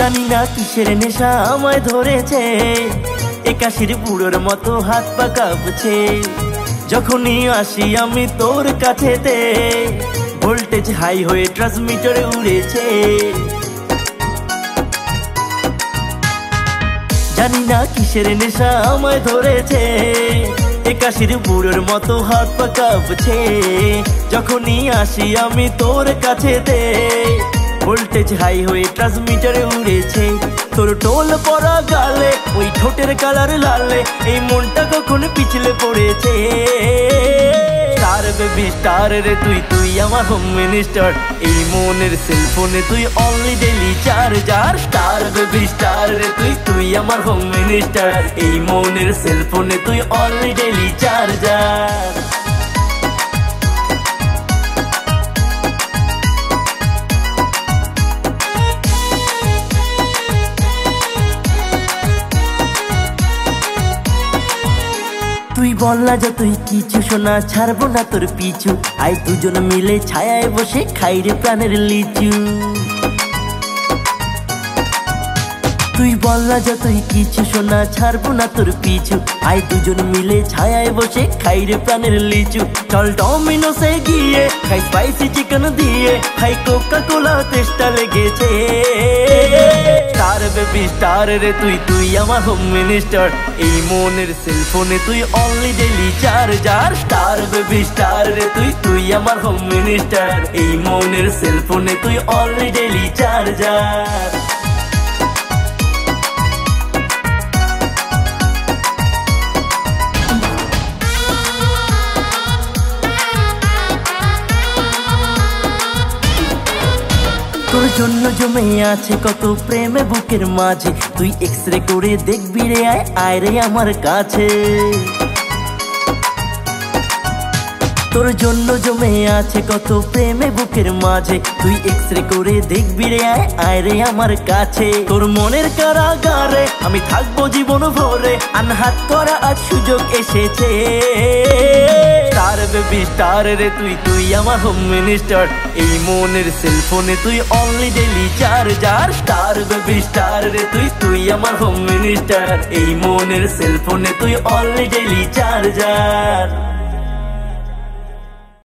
জানি না কিসের নেশা আমায় ধরেছে, একাশির বুড়োর মতো হাত পা কাঁপছে। যখনই আসি আমি তোর কাছেতে, ভোল্টেজ হাই হয়ে ট্রান্সমিটারে উড়েছে। জানি না কিসের নেশা আমায় ধরেছে, একাশির বুড়োর মতো হাত পা কাঁপছে। যখনই আসি আমি তোর কাছেতে, ভোল্টেজ হাই হয়ে ট্রান্সমিটারে উড়েছে। তোর টোল পরা গালে, ওই ঠোঁটের কালার লালে, এই মনটা কখন পিছলে পড়েছে। স্টার বেবি স্টার রে তুই, তুই আমার হোম মিনিস্টার, এই মনের সেলফোনে তুই only daily charger. Star baby star রে তুই, তুই আমার হোম মিনিস্টার, এই মনের সেলফোনে তুই অনলি ডেইলি চার্জার। তুই বললা যতই কিছু শোনা, ছাড়বো না তোর পিছু, আই দুজন মিলে ছায়ায় বসে খাই রে প্রাণের লিচু। তুই বললা যতই কিছু শোনা, ছাড়বো না তোর পিছু, আই দুজন মিলে ছায়ায় বসে খাই রে প্রাণের লিচু। চল ডমিনোসে গিয়ে খাই স্পাইসি চিকেন দিয়ে, খাই কোকা কোলা তেষ্টা লেগেছে। স্টার বেবি স্টার রে তুই, তুই আমার হোম মিনিস্টার, এই মনের সেলফোনে তুই only daily charger. Star baby star রে তুই, তুই আমার হোম মিনিস্টার, এই মনের সেলফোনে তুই অনলি ডেইলি চার্জার। তোর জন্য জমে আছে কত প্রেমে বুকের মাঝে, তুই এক্সরে করে দেখবি রে, আয় আয় রে আমার কাছে। তোর জন্য জমে আছে কত প্রেমে বুকের মাঝে, তুই এক্সরে করে দেখবি রে, আয় আয় রে আমার কাছে। তোর মনের কারাগারে আমি থাকবো জীবন ভরে, আনহাত করা আজ সুযোগ এসেছে। স্টার বেবি স্টার রে তুই, তুই আমার হোম মিনিস্টার, এই মনের সেলফোনে তুই only daily charger. Star baby star রে তুই, তুই আমার হোম মিনিস্টার, এই মনের সেলফোনে তুই অনলি ডেইলি চার্জার।